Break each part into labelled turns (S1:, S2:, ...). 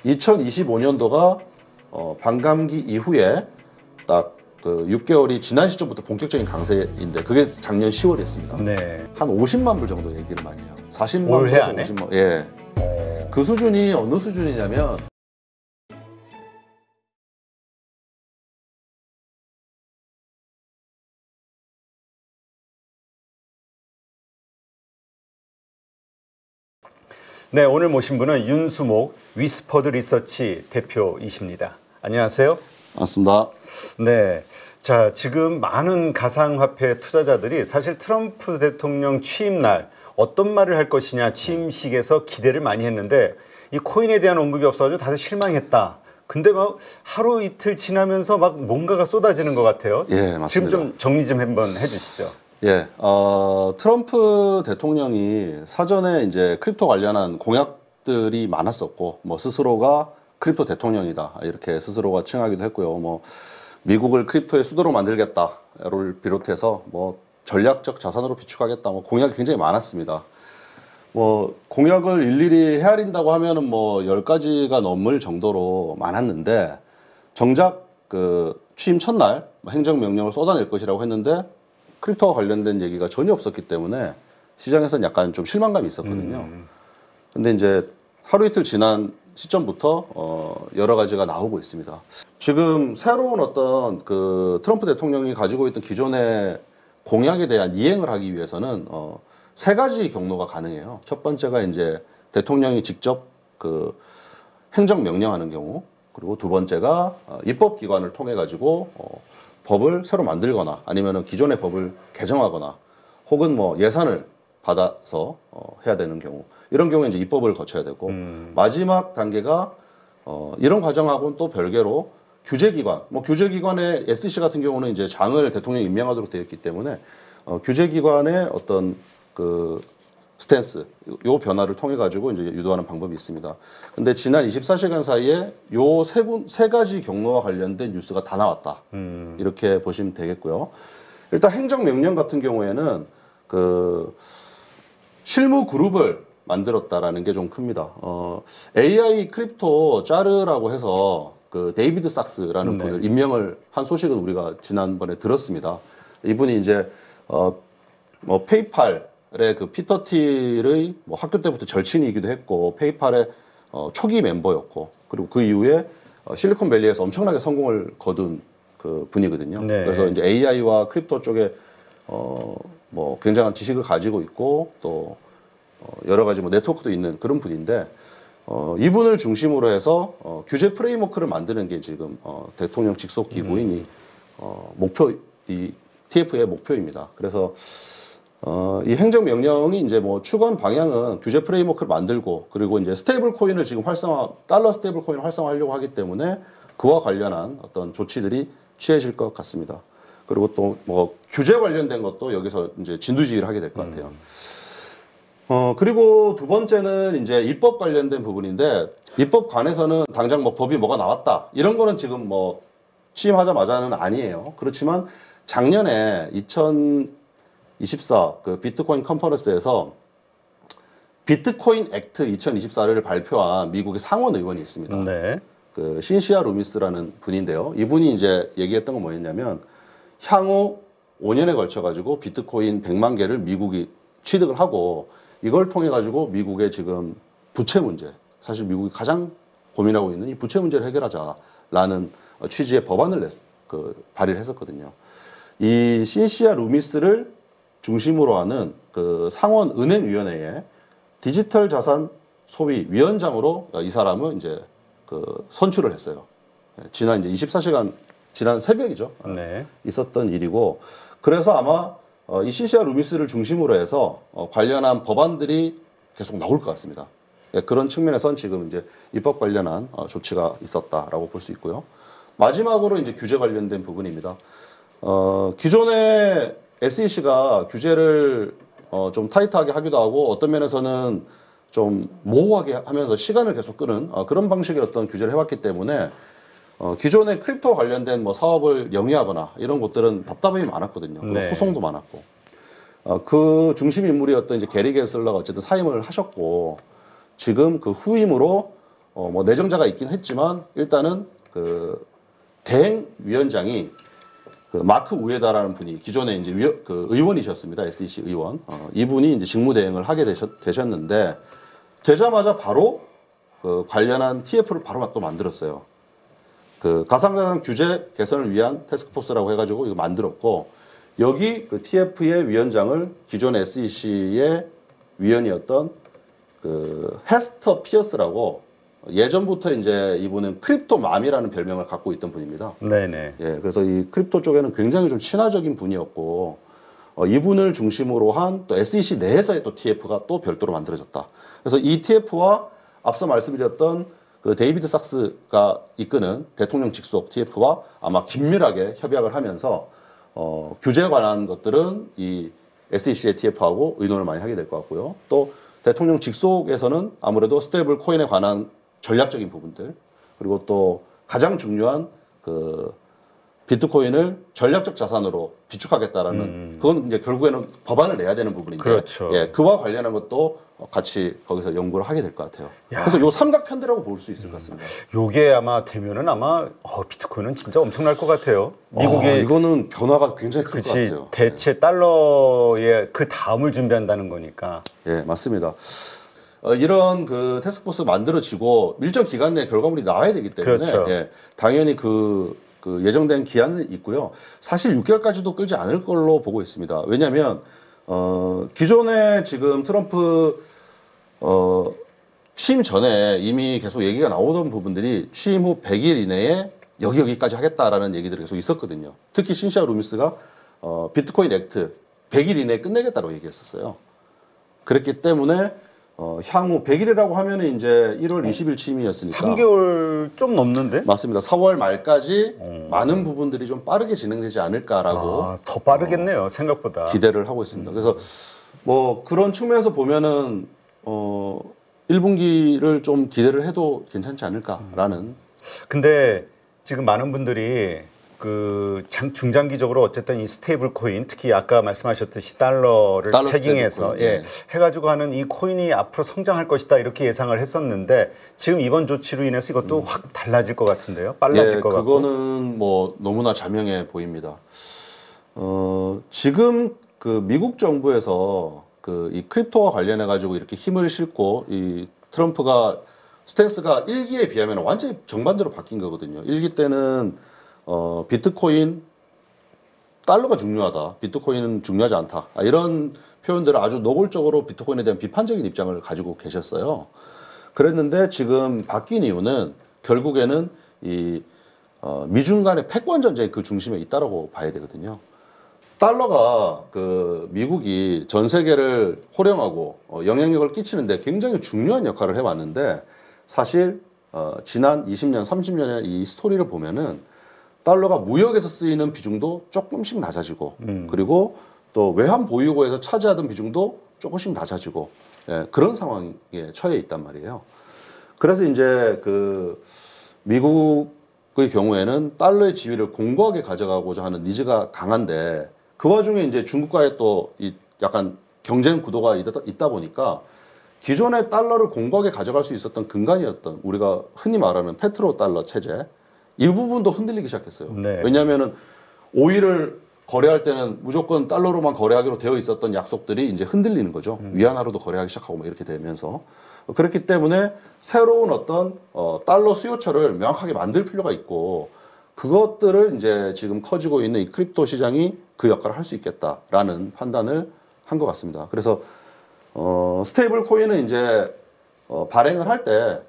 S1: 2025년도가 반감기 이후에 딱 그 6개월이 지난 시점부터 본격적인 강세인데 그게 작년 10월이었습니다.
S2: 네.
S1: 한 50만 불 정도 얘기를 많이 해요. 40만
S2: 올해
S1: 불에서
S2: 안에?
S1: 50만. 예. 그 수준이 어느 수준이냐면
S2: 네, 오늘 모신 분은 윤수목 위스퍼드 리서치 대표이십니다. 안녕하세요.
S1: 맞습니다.
S2: 네. 자, 지금 많은 가상화폐 투자자들이 사실 트럼프 대통령 취임 날 어떤 말을 할 것이냐 취임식에서 기대를 많이 했는데 이 코인에 대한 언급이 없어가지고 다들 실망했다. 근데 막 하루 이틀 지나면서 막 뭔가가 쏟아지는 것 같아요.
S1: 예, 맞습니다.
S2: 지금 좀 정리 좀 한번 해주시죠.
S1: 예, 트럼프 대통령이 사전에 이제 크립토 관련한 공약들이 많았었고, 뭐 스스로가 크립토 대통령이다 이렇게 스스로가 칭하기도 했고요. 뭐 미국을 크립토의 수도로 만들겠다를 비롯해서 뭐 전략적 자산으로 비축하겠다, 뭐 공약이 굉장히 많았습니다. 뭐 공약을 일일이 헤아린다고 하면은 뭐 10가지가 넘을 정도로 많았는데 정작 그 취임 첫날 행정명령을 쏟아낼 것이라고 했는데 크립토와 관련된 얘기가 전혀 없었기 때문에 시장에서는 약간 좀 실망감이 있었거든요. 근데 이제 하루 이틀 지난 시점부터 여러 가지가 나오고 있습니다. 지금 새로운 어떤 그 트럼프 대통령이 가지고 있던 기존의 공약에 대한 이행을 하기 위해서는 세 가지 경로가 가능해요. 첫 번째가 이제 대통령이 직접 그 행정 명령하는 경우, 그리고 두 번째가 입법기관을 통해 가지고 법을 새로 만들거나 아니면은 기존의 법을 개정하거나 혹은 뭐 예산을 받아서 해야 되는 경우, 이런 경우에 이제 입법을 거쳐야 되고 마지막 단계가 이런 과정하고는 또 별개로 규제기관, 뭐 규제기관의 SEC 같은 경우는 이제 장을 대통령이 임명하도록 되어 있기 때문에 규제기관의 어떤 그 스탠스, 요 변화를 통해 가지고 이제 유도하는 방법이 있습니다. 근데 지난 24시간 사이에 요 세 가지 경로와 관련된 뉴스가 다 나왔다. 이렇게 보시면 되겠고요. 일단 행정명령 같은 경우에는 그 실무 그룹을 만들었다라는 게 좀 큽니다. AI 크립토 짜르라고 해서 그 데이비드 sak스라는 분을 임명을 한 소식은 우리가 지난번에 들었습니다. 이분이 이제 뭐 페이팔의 그 피터 틸의 뭐 학교 때부터 절친이기도 했고 페이팔의 초기 멤버였고 그리고 그 이후에 실리콘밸리에서 엄청나게 성공을 거둔 그 분이거든요.
S2: 네.
S1: 그래서 이제 AI와 크립토 쪽에 뭐 굉장한 지식을 가지고 있고 또 여러 가지 뭐 네트워크도 있는 그런 분인데 이분을 중심으로 해서 규제 프레임워크를 만드는 게 지금 대통령 직속 기구인 이 TF의 목표입니다. 그래서 이 행정명령이 이제 뭐 추구한 방향은 규제 프레임워크를 만들고 그리고 이제 스테이블 코인을 지금 달러 스테이블 코인을 활성화하려고 하기 때문에 그와 관련한 어떤 조치들이 취해질 것 같습니다. 그리고 또 뭐 규제 관련된 것도 여기서 이제 진두지휘를 하게 될 것 같아요. 그리고 두 번째는 이제 입법 관련된 부분인데 입법관에서는 당장 뭐 법이 뭐가 나왔다 이런 거는 지금 뭐 취임하자마자는 아니에요. 그렇지만 작년에 2024 그 비트코인 컨퍼런스에서 비트코인 액트 2024를 발표한 미국의 상원 의원이 있습니다.
S2: 네.
S1: 그 신시아 루미스라는 분인데요. 이분이 이제 얘기했던 건 뭐였냐면 향후 5년에 걸쳐 가지고 비트코인 100만 개를 미국이 취득을 하고 이걸 통해 가지고 미국의 지금 부채 문제, 사실 미국이 가장 고민하고 있는 이 부채 문제를 해결하자라는 취지의 법안을 발의를 했었거든요. 이 신시아 루미스를 중심으로 하는 그 상원 은행위원회에 디지털 자산 소위 위원장으로 이 사람을 이제 그 선출을 했어요. 지난 이제 24시간 지난 새벽이죠.
S2: 네.
S1: 있었던 일이고 그래서 아마 이 신시아 루미스를 중심으로 해서 관련한 법안들이 계속 나올 것 같습니다. 그런 측면에선 지금 이제 입법 관련한 조치가 있었다라고 볼 수 있고요. 마지막으로 이제 규제 관련된 부분입니다. 기존의 SEC가 규제를 좀 타이트하게 하기도 하고 어떤 면에서는 좀 모호하게 하면서 시간을 계속 끄는 그런 방식의 어떤 규제를 해왔기 때문에 기존의 크립토 관련된 뭐 사업을 영위하거나 이런 것들은 답답함이 많았거든요. 그리고
S2: 네.
S1: 소송도 많았고 그 중심 인물이었던 이제 게리 겐슬러가 어쨌든 사임을 하셨고 지금 그 후임으로 뭐 내정자가 있긴 했지만 일단은 그 대행 위원장이 그 마크 우에다라는 분이 기존에 이제 그 의원이셨습니다. SEC 의원. 이분이 이제 직무대행을 하게 되셨는데 되자마자 바로 그 관련한 TF를 바로 또 만들었어요. 그 가상자산 규제 개선을 위한 태스크포스라고 해가지고 이거 만들었고 여기 그 TF의 위원장을 기존 SEC의 위원이었던 그 헤스터 피어스라고 예전부터 이제 이분은 크립토맘이라는 별명을 갖고 있던 분입니다.
S2: 네네.
S1: 예, 그래서 이 크립토 쪽에는 굉장히 좀 친화적인 분이었고 이분을 중심으로 한 또 SEC 내에서의 또 TF가 또 별도로 만들어졌다. 그래서 이 TF와 앞서 말씀드렸던 그 데이비드 sak스가 이끄는 대통령 직속 TF와 아마 긴밀하게 협약을 하면서 규제에 관한 것들은 이 SEC의 TF하고 의논을 많이 하게 될 것 같고요. 또 대통령 직속에서는 아무래도 스테이블 코인에 관한 전략적인 부분들 그리고 또 가장 중요한 그 비트코인을 전략적 자산으로 비축하겠다라는 그건 이제 결국에는 법안을 내야 되는 부분인데
S2: 그렇죠.
S1: 예, 그와 관련한 것도 같이 거기서 연구를 하게 될 것 같아요. 그래서 요 삼각편대라고 볼 수 있을 것 같습니다.
S2: 요게 아마 되면은 아마 비트코인은 진짜 엄청날 것 같아요. 미국의
S1: 이거는 변화가 굉장히 클 것
S2: 그렇지
S1: 같아요.
S2: 대체 달러의 그 다음을 준비한다는 거니까.
S1: 예, 맞습니다. 이런 그 태스크포스 만들어지고 일정 기간 내에 결과물이 나와야 되기 때문에
S2: 그렇죠.
S1: 예, 당연히 그 예정된 기한은 있고요. 사실 6개월까지도 끌지 않을 걸로 보고 있습니다. 왜냐하면 기존에 지금 트럼프 취임 전에 이미 계속 얘기가 나오던 부분들이 취임 후 100일 이내에 여기까지 하겠다라는 얘기들이 계속 있었거든요. 특히 신시아 루미스가 비트코인 액트 100일 이내에 끝내겠다고 얘기했었어요. 그랬기 때문에 향후 100일이라고 하면은 이제 1월 20일 취임이었으니까
S2: 3개월 좀 넘는데?
S1: 맞습니다. 4월 말까지 많은 부분들이 좀 빠르게 진행되지 않을까라고
S2: 더 빠르겠네요. 생각보다.
S1: 기대를 하고 있습니다. 그래서 뭐 그런 측면에서 보면은 1분기를 좀 기대를 해도 괜찮지 않을까라는.
S2: 근데 지금 많은 분들이 그 중장기적으로 어쨌든 이 스테이블 코인 특히 아까 말씀하셨듯이 달러를
S1: 달러
S2: 태깅해서
S1: 스테이블 코인,
S2: 해가지고 하는 이 코인이 앞으로 성장할 것이다 이렇게 예상을 했었는데 지금 이번 조치로 인해서 이것도 확 달라질 것 같은데요. 빨라질 것 같고.
S1: 그거는 뭐 너무나 자명해 보입니다. 지금 그 미국 정부에서 그 이 크립토와 관련해 가지고 이렇게 힘을 싣고 이 트럼프가 스탠스가 1기에 비하면 완전히 정반대로 바뀐 거거든요. 1기 때는 비트코인 달러가 중요하다. 비트코인은 중요하지 않다. 이런 표현들을 아주 노골적으로 비트코인에 대한 비판적인 입장을 가지고 계셨어요. 그랬는데 지금 바뀐 이유는 결국에는 이 미중 간의 패권 전쟁이 그 중심에 있다라고 봐야 되거든요. 달러가 그 미국이 전 세계를 호령하고 영향력을 끼치는데 굉장히 중요한 역할을 해왔는데 사실 지난 20년, 30년의 이 스토리를 보면은 달러가 무역에서 쓰이는 비중도 조금씩 낮아지고 그리고 또 외환 보유고에서 차지하던 비중도 조금씩 낮아지고 그런 상황에 처해 있단 말이에요. 그래서 이제 그 미국의 경우에는 달러의 지위를 공고하게 가져가고자 하는 니즈가 강한데 그 와중에 이제 중국과의 또 이 약간 경쟁 구도가 있다 보니까 기존의 달러를 공고하게 가져갈 수 있었던 근간이었던 우리가 흔히 말하는 페트로 달러 체제 이 부분도 흔들리기 시작했어요.
S2: 네.
S1: 왜냐하면은 오일을 거래할 때는 무조건 달러로만 거래하기로 되어 있었던 약속들이 이제 흔들리는 거죠. 위안화로도 거래하기 시작하고 막 이렇게 되면서 그렇기 때문에 새로운 어떤 달러 수요처를 명확하게 만들 필요가 있고 그것들을 이제 지금 커지고 있는 이 크립토 시장이 그 역할을 할 수 있겠다라는 판단을 한 것 같습니다. 그래서 스테이블 코인은 이제 발행을 할 때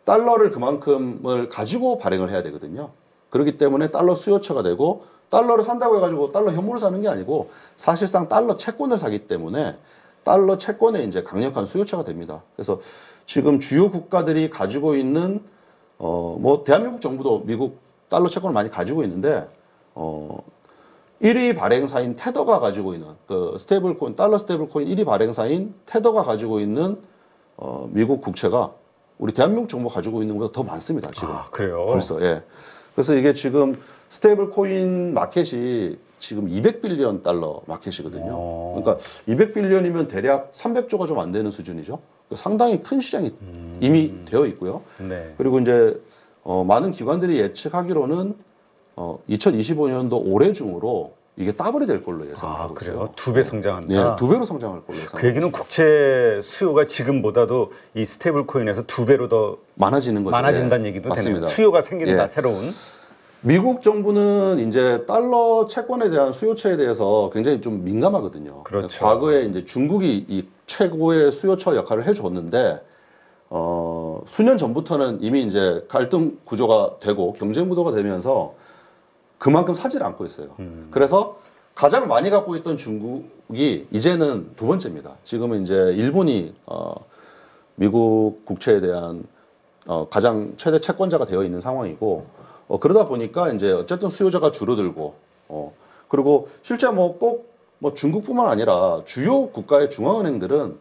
S1: 달러를 그만큼을 가지고 발행을 해야 되거든요. 그렇기 때문에 달러 수요처가 되고 달러를 산다고 해가지고 달러 현물을 사는 게 아니고 사실상 달러 채권을 사기 때문에 달러 채권에 이제 강력한 수요처가 됩니다. 그래서 지금 주요 국가들이 가지고 있는 뭐 대한민국 정부도 미국 달러 채권을 많이 가지고 있는데 1위 발행사인 테더가 가지고 있는 그 스테이블 코인 달러 스테이블 코인 1위 발행사인 테더가 가지고 있는 미국 국채가 우리 대한민국 정부가 가지고 있는 것보다 더 많습니다. 지금.
S2: 그래요?
S1: 벌써. 예. 그래서 이게 지금 스테이블 코인 마켓이 지금 200빌리언 달러 마켓이거든요. 그러니까 200빌리언이면 대략 300조가 좀 안 되는 수준이죠. 상당히 큰 시장이 이미 되어 있고요.
S2: 네.
S1: 그리고 이제 많은 기관들이 예측하기로는 2025년도 올해 중으로 이게 더블이 될 걸로 예상하고 있어요.
S2: 그래요? 2배 성장한다.
S1: 네, 2배로 성장할 걸로 예상.
S2: 그 얘기는 국채 수요가 지금보다도 이 스테이블 코인에서 2배로 더
S1: 많아지는 거죠.
S2: 많아진다는
S1: 예,
S2: 얘기도
S1: 맞습니다.
S2: 되네요. 수요가 생긴다,
S1: 예.
S2: 새로운.
S1: 미국 정부는 이제 달러 채권에 대한 수요처에 대해서 굉장히 좀 민감하거든요.
S2: 그렇죠.
S1: 과거에 이제 중국이 이 최고의 수요처 역할을 해줬는데 수년 전부터는 이미 이제 갈등 구조가 되고 경쟁 구도가 되면서 그만큼 사지를 않고 있어요. 그래서 가장 많이 갖고 있던 중국이 이제는 두 번째입니다. 지금은 이제 일본이 미국 국채에 대한 가장 최대 채권자가 되어 있는 상황이고 그러다 보니까 이제 어쨌든 수요자가 줄어들고 그리고 실제 뭐 꼭 뭐 중국뿐만 아니라 주요 국가의 중앙은행들은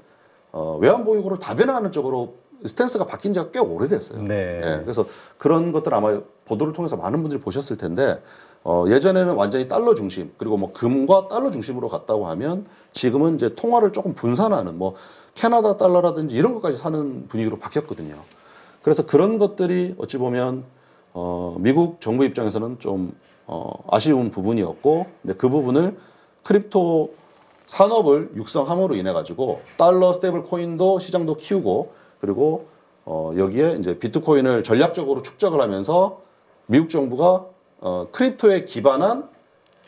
S1: 외환 보유고를 다변화하는 쪽으로 스탠스가 바뀐 지가 꽤 오래됐어요.
S2: 네.
S1: 예, 그래서 그런 것들 아마 보도를 통해서 많은 분들이 보셨을 텐데 예전에는 완전히 달러 중심 그리고 뭐 금과 달러 중심으로 갔다고 하면 지금은 이제 통화를 조금 분산하는 뭐 캐나다 달러라든지 이런 것까지 사는 분위기로 바뀌었거든요. 그래서 그런 것들이 어찌 보면 미국 정부 입장에서는 좀 아쉬운 부분이었고 근데 그 부분을 크립토 산업을 육성함으로 인해 가지고 달러 스테이블 코인도 시장도 키우고 그리고 여기에 이제 비트코인을 전략적으로 축적을 하면서 미국 정부가 크립토에 기반한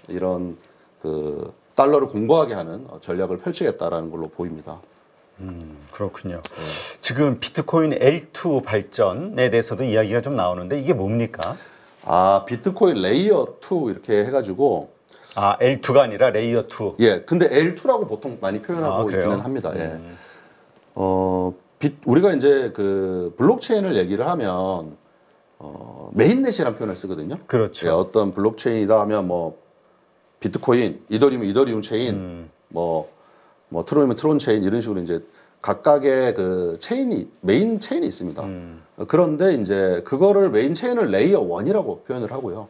S1: 이런 그 달러를 공고하게 하는 전략을 펼치겠다라는 걸로 보입니다.
S2: 그렇군요. 지금 비트코인 L2 발전에 대해서도 이야기가 좀 나오는데 이게 뭡니까?
S1: 비트코인 레이어 2 이렇게 해가지고
S2: L2가 아니라 레이어 2.
S1: 예, 근데 L2라고 보통 많이 표현하고
S2: 그래요?
S1: 있기는 합니다. 예. 우리가 이제 그 블록체인을 얘기를 하면 메인넷이라는 표현을 쓰거든요.
S2: 그렇죠.
S1: 예, 어떤 블록체인이다 하면 뭐 비트코인, 이더리움 체인, 뭐 트론이면 트론 체인 이런 식으로 이제 각각의 그 체인이 메인 체인이 있습니다. 그런데 이제 그거를 메인 체인을 레이어 1이라고 표현을 하고요.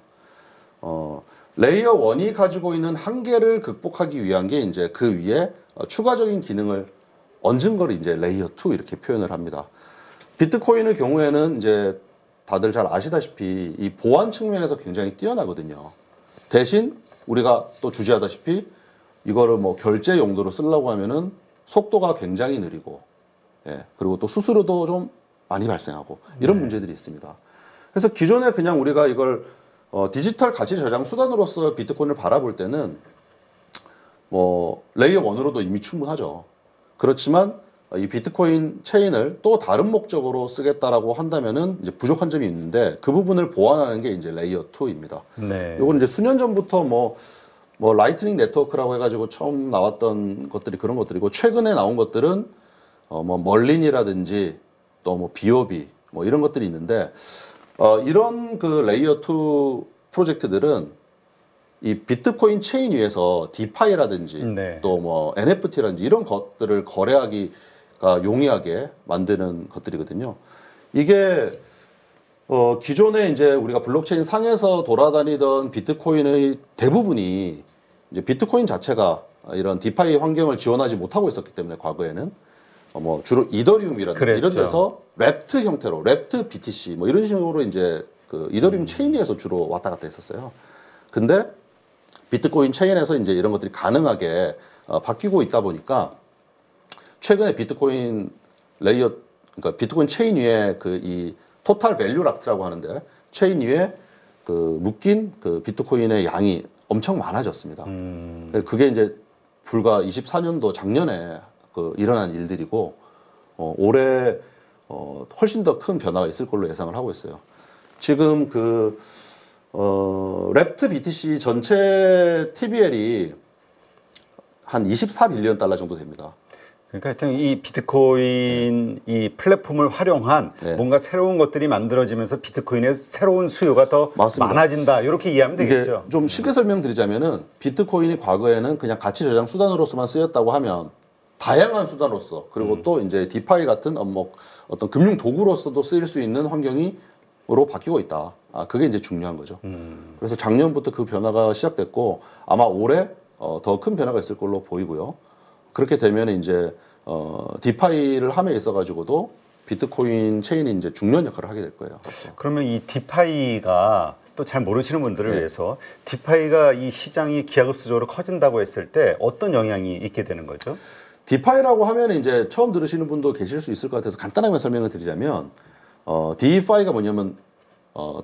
S1: 레이어 1이 가지고 있는 한계를 극복하기 위한 게 이제 그 위에 추가적인 기능을 얹은 걸 이제 레이어 2 이렇게 표현을 합니다. 비트코인의 경우에는 이제 다들 잘 아시다시피 이 보안 측면에서 굉장히 뛰어나거든요. 대신 우리가 또 주제하다시피 이거를 뭐 결제 용도로 쓰려고 하면은 속도가 굉장히 느리고, 예, 그리고 또 수수료도 좀 많이 발생하고 이런 문제들이 있습니다. 그래서 기존에 그냥 우리가 이걸 디지털 가치 저장 수단으로서 비트코인을 바라볼 때는 뭐 레이어 1으로도 이미 충분하죠. 그렇지만 이 비트코인 체인을 또 다른 목적으로 쓰겠다라고 한다면은 이제 부족한 점이 있는데 그 부분을 보완하는 게 이제 레이어 2입니다.
S2: 네.
S1: 이건 이제 수년 전부터 뭐 라이트닝 네트워크라고 해가지고 처음 나왔던 것들이 그런 것들이고 최근에 나온 것들은 뭐 멀린이라든지 또 뭐 비오비 뭐 이런 것들이 있는데 이런 그 레이어 2 프로젝트들은 이 비트코인 체인 위에서 디파이라든지
S2: 네.
S1: 또 뭐 NFT라든지 이런 것들을 거래하기가 용이하게 만드는 것들이거든요. 이게 기존에 이제 우리가 블록체인 상에서 돌아다니던 비트코인의 대부분이 이제 비트코인 자체가 이런 디파이 환경을 지원하지 못하고 있었기 때문에 과거에는 뭐 주로 이더리움이라든지
S2: 그랬죠.
S1: 이런 데서 랩트 형태로 랩트 BTC 뭐 이런 식으로 이제 그 이더리움 체인 위에서 주로 왔다 갔다 했었어요. 근데 비트코인 체인에서 이제 이런 것들이 가능하게 바뀌고 있다 보니까 최근에 비트코인 레이어 그러니까 비트코인 체인 위에 그 이 토탈 밸류 락트라고 하는데 체인 위에 그 묶인 그 비트코인의 양이 엄청 많아졌습니다. 그게 이제 불과 24년도 작년에 그 일어난 일들이고 올해 훨씬 더 큰 변화가 있을 걸로 예상을 하고 있어요. 지금 그 랩트 BTC 전체 TVL이 한 24빌리언 달러 정도 됩니다.
S2: 그러니까 하여튼 이 비트코인 이 플랫폼을 활용한
S1: 네.
S2: 뭔가 새로운 것들이 만들어지면서 비트코인의 새로운 수요가 더
S1: 맞습니다.
S2: 많아진다. 이렇게 이해하면
S1: 이게
S2: 되겠죠.
S1: 좀 쉽게 설명드리자면은 비트코인이 과거에는 그냥 가치 저장 수단으로서만 쓰였다고 하면 다양한 수단으로서 그리고 또 이제 디파이 같은 어떤 금융 도구로서도 쓰일 수 있는 환경으로 바뀌고 있다. 그게 이제 중요한 거죠. 그래서 작년부터 그 변화가 시작됐고 아마 올해 더 큰 변화가 있을 걸로 보이고요. 그렇게 되면 이제 디파이를 함에 있어 가지고도 비트코인 체인이 이제 중요한 역할을 하게 될 거예요.
S2: 그러면 이 디파이가 또 잘 모르시는 분들을 위해서 디파이가 이 시장이 기하급수적으로 커진다고 했을 때 어떤 영향이 있게 되는 거죠?
S1: 디파이라고 하면 이제 처음 들으시는 분도 계실 수 있을 것 같아서 간단하게 설명을 드리자면 디파이가 뭐냐면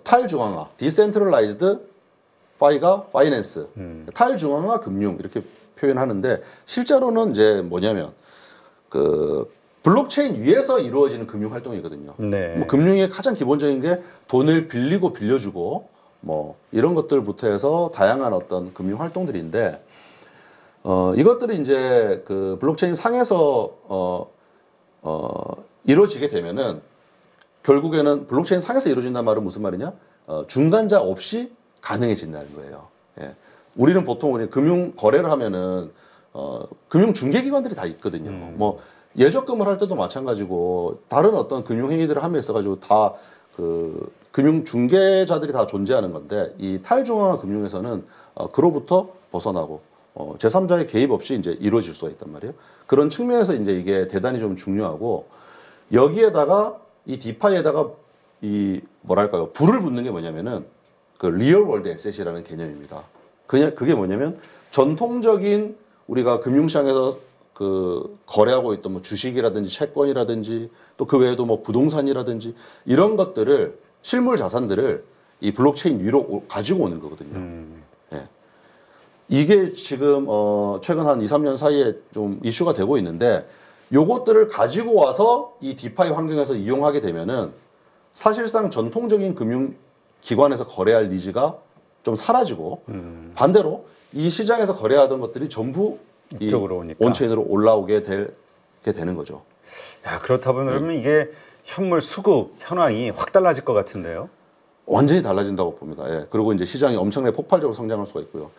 S1: 탈중앙화, 디센트럴라이즈드 파이가 파이낸스, 탈중앙화 금융 이렇게 표현하는데 실제로는 이제 뭐냐면 그 블록체인 위에서 이루어지는 금융 활동이거든요.
S2: 네.
S1: 뭐 금융의 가장 기본적인 게 돈을 빌리고 빌려주고 뭐 이런 것들부터 해서 다양한 어떤 금융 활동들인데 이것들이 이제 그 블록체인 상에서 이루어지게 되면은 결국에는 블록체인 상에서 이루어진다는 말은 무슨 말이냐? 중간자 없이 가능해진다는 거예요. 예. 우리는 보통 우리 금융 거래를 하면은 금융 중개기관들이 다 있거든요. 뭐 예적금을 할 때도 마찬가지고 다른 어떤 금융 행위들을 함에 있어 가지고 다 그 금융 중개자들이 다 존재하는 건데 이 탈중앙화 금융에서는 그로부터 벗어나고 제3자의 개입 없이 이제 이루어질 수가 있단 말이에요. 그런 측면에서 이제 이게 대단히 좀 중요하고 여기에다가 이 디파이에다가 이 뭐랄까요 불을 붙는 게 뭐냐면은 그 리얼 월드 에셋이라는 개념입니다. 그냥 그게 뭐냐면 전통적인 우리가 금융시장에서 그 거래하고 있던 뭐 주식이라든지 채권이라든지 또 그 외에도 뭐 부동산이라든지 이런 것들을 실물 자산들을 이 블록체인 위로 가지고 오는 거거든요. 예. 이게 지금 최근 한 2, 3년 사이에 좀 이슈가 되고 있는데 요것들을 가지고 와서 이 디파이 환경에서 이용하게 되면은 사실상 전통적인 금융 기관에서 거래할 니즈가 좀 사라지고 반대로 이 시장에서 거래하던 것들이 전부
S2: 이쪽으로 오니까
S1: 온체인으로 올라오게 되는 거죠.
S2: 야, 그렇다 보면 그러면 이게 현물 수급 현황이 확 달라질 것 같은데요.
S1: 완전히 달라진다고 봅니다. 예. 그리고 이제 시장이 엄청나게 폭발적으로 성장할 수가 있고요.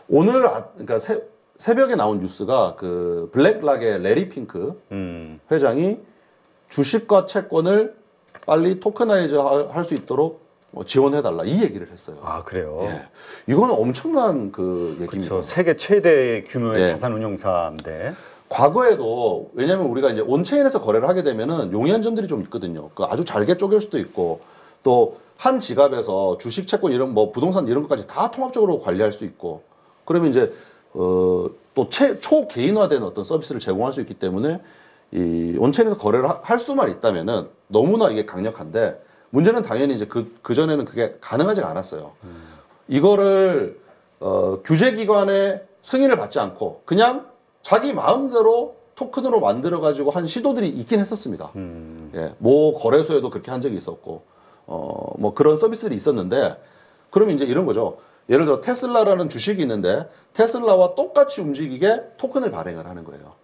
S1: 오늘 그러니까 새벽에 나온 뉴스가 그 블랙락의 레리 핑크 회장이 주식과 채권을 빨리 토커나이즈 할 수 있도록 지원해달라 이 얘기를 했어요.
S2: 아, 그래요?
S1: 예. 이거는 엄청난 그 얘기입니다.
S2: 그렇죠. 세계 최대 규모의
S1: 예.
S2: 자산운용사인데.
S1: 과거에도 왜냐하면 우리가 이제 온체인에서 거래를 하게 되면은 용이한 점들이 좀 있거든요. 그 아주 잘게 쪼갤 수도 있고 또 한 지갑에서 주식, 채권 이런 뭐 부동산 이런 것까지 다 통합적으로 관리할 수 있고 그러면 이제 또 초개인화된 어떤 서비스를 제공할 수 있기 때문에 이 온체인에서 거래를 할 수만 있다면은 너무나 이게 강력한데 문제는 당연히 이제 그 전에는 그게 가능하지가 않았어요. 이거를 규제기관의 승인을 받지 않고 그냥 자기 마음대로 토큰으로 만들어 가지고 한 시도들이 있긴 했었습니다. 예, 모 거래소에도 그렇게 한 적이 있었고, 뭐 그런 서비스들이 있었는데, 그러면 이제 이런 거죠. 예를 들어 테슬라라는 주식이 있는데 테슬라와 똑같이 움직이게 토큰을 발행을 하는 거예요.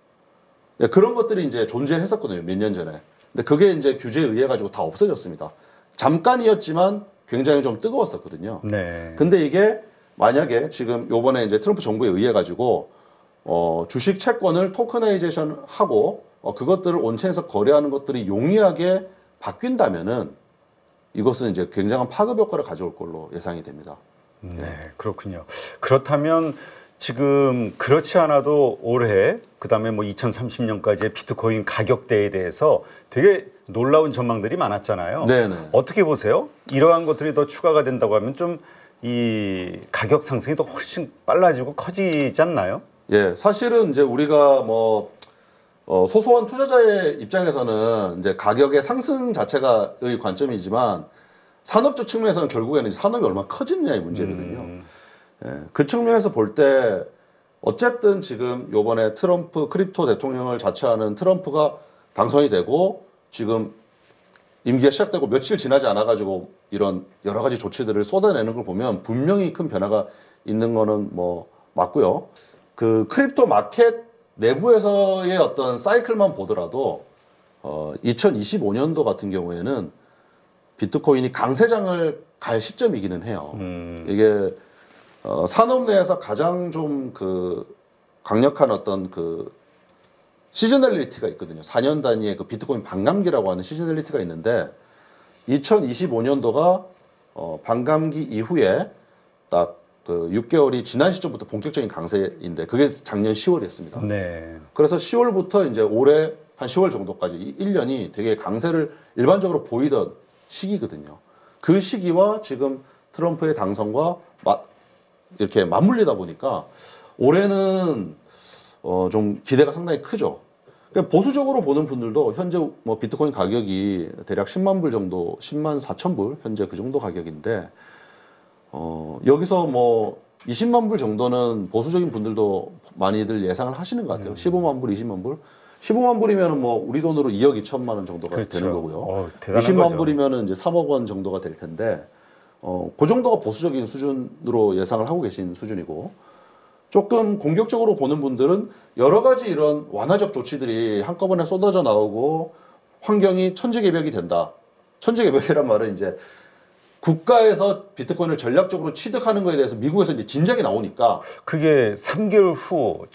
S1: 예, 그런 것들이 이제 존재했었거든요, 몇 년 전에. 근데 그게 이제 규제에 의해 가지고 다 없어졌습니다. 잠깐이었지만 굉장히 좀 뜨거웠었거든요.
S2: 네.
S1: 근데 이게 만약에 지금 요번에 이제 트럼프 정부에 의해 가지고 주식 채권을 토커나이제이션 하고 그것들을 온체인에서 거래하는 것들이 용이하게 바뀐다면은 이것은 이제 굉장한 파급 효과를 가져올 걸로 예상이 됩니다.
S2: 네, 그렇군요. 그렇다면 지금 그렇지 않아도 올해 그다음에 뭐 2030년까지의 비트코인 가격대에 대해서 되게 놀라운 전망들이 많았잖아요.
S1: 네네.
S2: 어떻게 보세요? 이러한 것들이 더 추가가 된다고 하면 좀 이 가격 상승이 더 훨씬 빨라지고 커지지 않나요?
S1: 예, 사실은 이제 우리가 뭐 소소한 투자자의 입장에서는 이제 가격의 상승 자체가의 관점이지만 산업적 측면에서는 결국에는 이제 산업이 얼마나 커지느냐의 문제거든요. 예, 그 측면에서 볼 때 어쨌든 지금 요번에 트럼프 크립토 대통령을 자처하는 트럼프가 당선이 되고 지금 임기가 시작되고 며칠 지나지 않아 가지고 이런 여러 가지 조치들을 쏟아내는 걸 보면 분명히 큰 변화가 있는 거는 뭐 맞고요. 그 크립토 마켓 내부에서의 어떤 사이클만 보더라도 2025년도 같은 경우에는 비트코인이 강세장을 갈 시점이기는 해요. 이게 산업 내에서 가장 좀 그 강력한 어떤 그 시즈널리티가 있거든요. 4년 단위의 그 비트코인 반감기라고 하는 시즈널리티가 있는데 2025년도가 반감기 이후에 딱 그 6개월이 지난 시점부터 본격적인 강세인데 그게 작년 10월이었습니다.
S2: 네.
S1: 그래서 10월부터 이제 올해 한 10월 정도까지 1년이 되게 강세를 일반적으로 보이던 시기거든요. 그 시기와 지금 트럼프의 당선과 이렇게 맞물리다 보니까 올해는 좀 기대가 상당히 크죠. 그러니까 보수적으로 보는 분들도 현재 뭐 비트코인 가격이 대략 10만 불 정도, 10만 4천 불 현재 그 정도 가격인데 여기서 뭐 20만 불 정도는 보수적인 분들도 많이들 예상을 하시는 것 같아요. 15만 불, 20만 불. 15만 불이면은 뭐 우리 돈으로 2억 2천만 원 정도가
S2: 그렇죠.
S1: 되는 거고요.
S2: 대단한
S1: 20만
S2: 거죠.
S1: 불이면은 이제 3억 원 정도가 될 텐데 그 정도가 보수적인 수준으로 예상을 하고 계신 수준이고 조금 공격적으로 보는 분들은 여러 가지 이런 완화적 조치들이 한꺼번에 쏟아져 나오고 환경이 천지개벽이 된다. 천지개벽이란 말은 이제 국가에서 비트코인을 전략적으로 취득하는 거에 대해서 미국에서 이제 진작에 나오니까
S2: 그게 3개월 후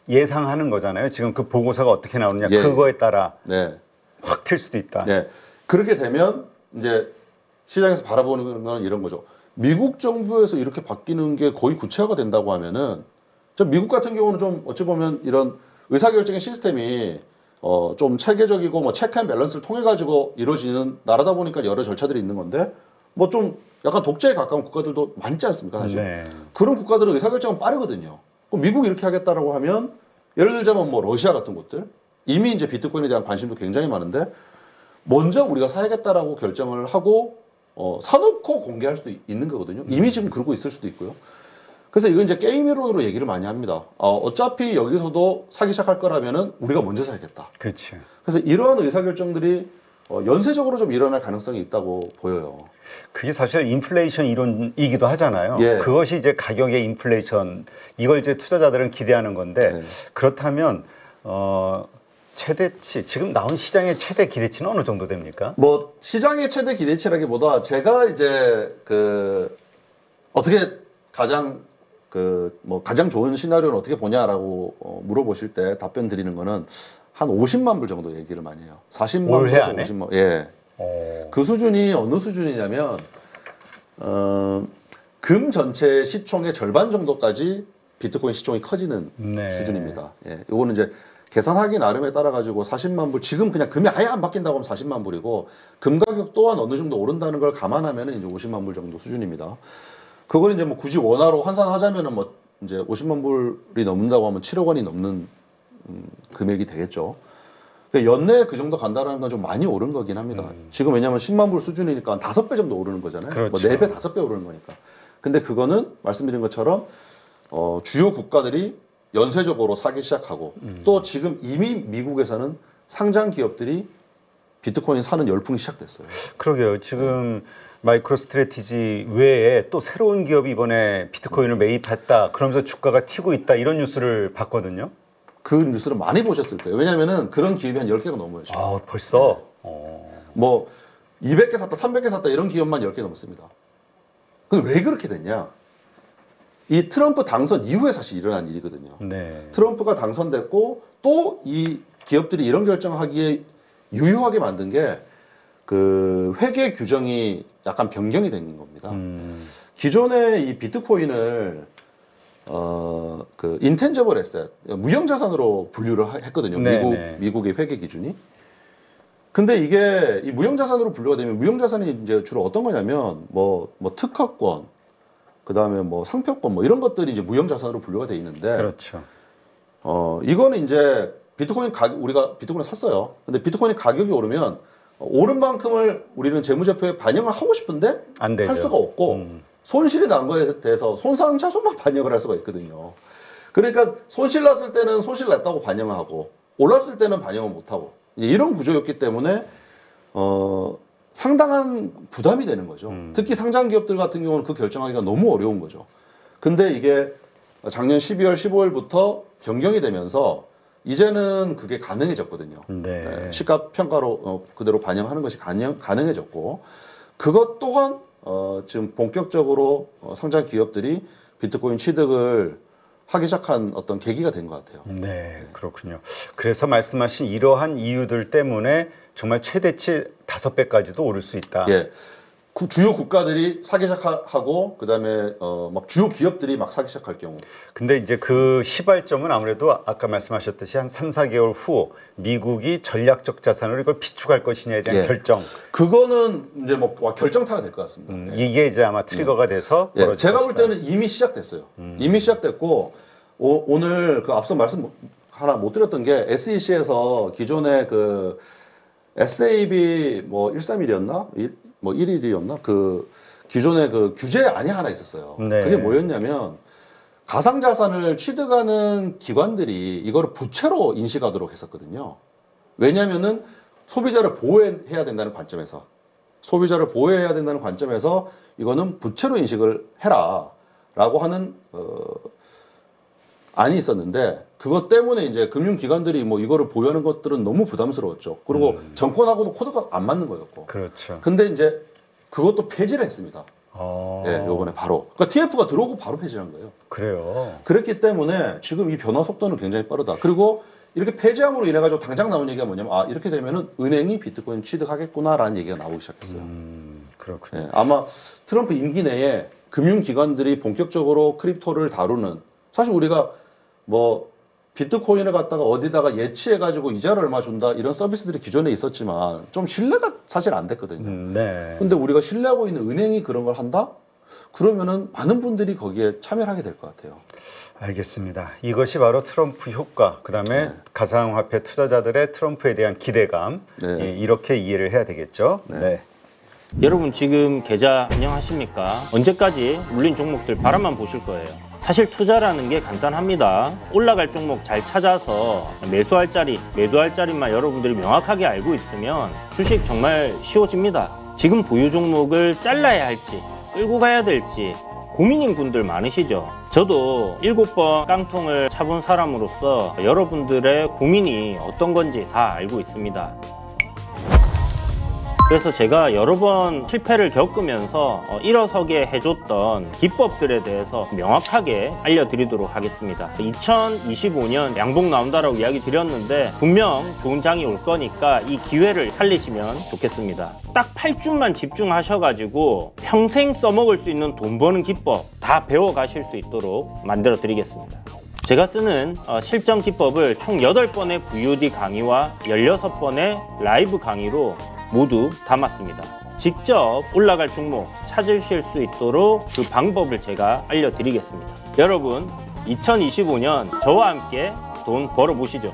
S2: 예상하는 거잖아요. 지금 그 보고서가 어떻게 나오느냐
S1: 예.
S2: 그거에 따라
S1: 네.
S2: 확 튈 수도 있다.
S1: 네. 그렇게 되면 이제 시장에서 바라보는 건 이런 거죠. 미국 정부에서 이렇게 바뀌는 게 거의 구체화가 된다고 하면은 저 미국 같은 경우는 좀 어찌 보면 이런 의사결정의 시스템이 좀 체계적이고 뭐 체크 앤 밸런스를 통해 가지고 이루어지는 나라다 보니까 여러 절차들이 있는 건데 뭐 좀 약간 독재에 가까운 국가들도 많지 않습니까 사실.
S2: 네.
S1: 그런 국가들은 의사결정은 빠르거든요. 그럼 미국이 이렇게 하겠다라고 하면 예를 들자면 뭐 러시아 같은 곳들 이미 이제 비트코인에 대한 관심도 굉장히 많은데 먼저 우리가 사야겠다라고 결정을 하고 사놓고 공개할 수도 있는 거거든요. 이미 지금 그러고 있을 수도 있고요. 그래서 이건 이제 게임 이론으로 얘기를 많이 합니다. 어차피 여기서도 사기 시작할 거라면은 우리가 먼저 사야겠다.
S2: 그렇지.
S1: 그래서 이러한 의사결정들이 연쇄적으로 좀 일어날 가능성이 있다고 보여요.
S2: 그게 사실 인플레이션 이론이기도 하잖아요.
S1: 예.
S2: 그것이 이제 가격의 인플레이션 이걸 이제 투자자들은 기대하는 건데
S1: 네.
S2: 그렇다면 최대치 지금 나온 시장의 최대 기대치는 어느 정도 됩니까?
S1: 뭐 시장의 최대 기대치라기보다 제가 이제 그 어떻게 가장 가장 좋은 시나리오는 어떻게 보냐라고 물어보실 때 답변 드리는 거는 한 50만 불 정도 얘기를 많이 해요. 40만
S2: 올해
S1: 불에서
S2: 안에?
S1: 50만. 예. 그 수준이 어느 수준이냐면 금 전체 시총의 절반 정도까지 비트코인 시총이 커지는
S2: 네.
S1: 수준입니다. 예. 요거는 이제 계산하기 나름에 따라 가지고 40만 불 지금 그냥 금이 아예 안 바뀐다고 하면 40만 불이고 금 가격 또한 어느 정도 오른다는 걸 감안하면 이제 50만 불 정도 수준입니다. 그걸 이제 뭐 굳이 원화로 환산하자면은 뭐 이제 50만 불이 넘는다고 하면 7억 원이 넘는 금액이 되겠죠. 그러니까 연내에 그 정도 간다는 건 좀 많이 오른 거긴 합니다. 지금 왜냐하면 10만 불 수준이니까 한 5배 정도 오르는 거잖아요.
S2: 그렇죠.
S1: 뭐 4배, 5배 오르는 거니까. 근데 그거는 말씀드린 것처럼 주요 국가들이 연쇄적으로 사기 시작하고 또 지금 이미 미국에서는 상장 기업들이 비트코인 사는 열풍이 시작됐어요.
S2: 그러게요. 지금 마이크로 스트래티지 외에 또 새로운 기업이 이번에 비트코인을 매입했다. 그러면서 주가가 튀고 있다. 이런 뉴스를 봤거든요.
S1: 그 뉴스를 많이 보셨을 거예요. 왜냐하면은 그런 기업이 한 10개가 넘어요. 지금.
S2: 벌써?
S1: 뭐 200개 샀다, 300개 샀다 이런 기업만 10개 넘습니다. 근데 왜 그렇게 됐냐? 이 트럼프 당선 이후에 사실 일어난 일이거든요.
S2: 네.
S1: 트럼프가 당선됐고 또 이 기업들이 이런 결정하기에 유효하게 만든 게 그 회계 규정이 약간 변경이 된 겁니다. 기존에 이 비트코인을 그 인텐저블 에셋 무형 자산으로 분류를 했거든요.
S2: 네,
S1: 미국의 회계 기준이. 근데 이게 이 무형 자산으로 분류가 되면 무형 자산이 이제 주로 어떤 거냐면 뭐 특허권, 그다음에 뭐 상표권 뭐 이런 것들이 이제 무형 자산으로 분류가 돼 있는데
S2: 그렇죠.
S1: 이거는 이제 우리가 비트코인을 샀어요. 근데 비트코인 가격이 오르면 오른 만큼을 우리는 재무제표에 반영을 하고 싶은데
S2: 안 되죠.
S1: 할 수가 없고 손실이 난 거에 대해서 손상차손만 반영을 할 수가 있거든요. 그러니까 손실 났을 때는 손실 났다고 반영을 하고 올랐을 때는 반영을 못 하고 이런 구조였기 때문에 상당한 부담이 되는 거죠. 특히 상장 기업들 같은 경우는 그 결정하기가 너무 어려운 거죠. 근데 이게 작년 12월 15일부터 변경이 되면서 이제는 그게 가능해졌거든요.
S2: 네.
S1: 시가 평가로 그대로 반영하는 것이 가능해졌고 그것 또한 지금 본격적으로 상장 기업들이 비트코인 취득을 하기 시작한 어떤 계기가 된 것 같아요.
S2: 네, 그렇군요. 그래서 말씀하신 이러한 이유들 때문에 정말 최대치 5배까지도 오를 수 있다.
S1: 예. 주요 국가들이 사기 시작하고 그다음에 막 주요 기업들이 막 사기 시작할 경우.
S2: 근데 이제 그 시발점은 아무래도 아까 말씀하셨듯이 한 3, 4개월 후 미국이 전략적 자산으로 이걸 비축할 것이냐에 대한
S1: 예.
S2: 결정.
S1: 그거는 이제 뭐 결정타가 될 것 같습니다.
S2: 이게 이제 아마 트리거가 돼서
S1: 예,
S2: 벌어질
S1: 제가 볼
S2: 것이다.
S1: 때는 이미 시작됐어요. 이미 시작됐고 오늘 그 앞서 말씀 하나 못 드렸던 게 SEC에서 기존의 그 SAB 뭐 131이었나? 뭐 1일이었나? 그 기존의 그 규제안이 하나 있었어요.
S2: 네.
S1: 그게 뭐였냐면 가상자산을 취득하는 기관들이 이거를 부채로 인식하도록 했었거든요. 왜냐면은 소비자를 보호해야 된다는 관점에서 소비자를 보호해야 된다는 관점에서 이거는 부채로 인식을 해라라고 하는 안이 있었는데 그것 때문에 이제 금융기관들이 뭐 이거를 보유하는 것들은 너무 부담스러웠죠. 그리고 정권하고도 코드가 안 맞는 거였고.
S2: 그렇죠.
S1: 근데 이제 그것도 폐지를 했습니다.
S2: 아,
S1: 예, 요번에 바로. 그러니까 TF가 들어오고 바로 폐지한 거예요.
S2: 그래요.
S1: 그렇기 때문에 지금 이 변화 속도는 굉장히 빠르다. 그리고 이렇게 폐지함으로 인해 가지고 당장 나온 얘기가 뭐냐면 아 이렇게 되면은 은행이 비트코인 취득하겠구나라는 얘기가 나오기 시작했어요.
S2: 그렇군요.
S1: 예, 아마 트럼프 임기 내에 금융기관들이 본격적으로 크립토를 다루는 사실 우리가 뭐 비트코인을 갖다가 어디다가 예치해가지고 이자를 얼마 준다 이런 서비스들이 기존에 있었지만 좀 신뢰가 사실 안 됐거든요.
S2: 네.
S1: 근데 우리가 신뢰하고 있는 은행이 그런 걸 한다? 그러면은 많은 분들이 거기에 참여를 하게 될 것 같아요.
S2: 알겠습니다. 이것이 바로 트럼프 효과, 그다음에 가상화폐 투자자들의 트럼프에 대한 기대감,
S1: 네.
S2: 예, 이렇게 이해를 해야 되겠죠. 네.
S3: 여러분 지금 계좌 안녕하십니까? 언제까지 물린 종목들 바라만 보실 거예요. 사실 투자라는 게 간단합니다. 올라갈 종목 잘 찾아서 매수할 자리, 매도할 자리만 여러분들이 명확하게 알고 있으면 주식 정말 쉬워집니다. 지금 보유 종목을 잘라야 할지 끌고 가야 될지 고민인 분들 많으시죠? 저도 7번 깡통을 차본 사람으로서 여러분들의 고민이 어떤 건지 다 알고 있습니다. 그래서 제가 여러 번 실패를 겪으면서 일어서게 해줬던 기법들에 대해서 명확하게 알려드리도록 하겠습니다. 2025년 양봉 나온다라고 이야기 드렸는데 분명 좋은 장이 올 거니까 이 기회를 살리시면 좋겠습니다. 딱 8주만 집중하셔가지고 평생 써먹을 수 있는 돈 버는 기법 다 배워가실 수 있도록 만들어 드리겠습니다. 제가 쓰는 실전 기법을 총 8번의 VOD 강의와 16번의 라이브 강의로 모두 담았습니다. 직접 올라갈 종목 찾으실 수 있도록 그 방법을 제가 알려드리겠습니다. 여러분 2025년 저와 함께 돈 벌어보시죠.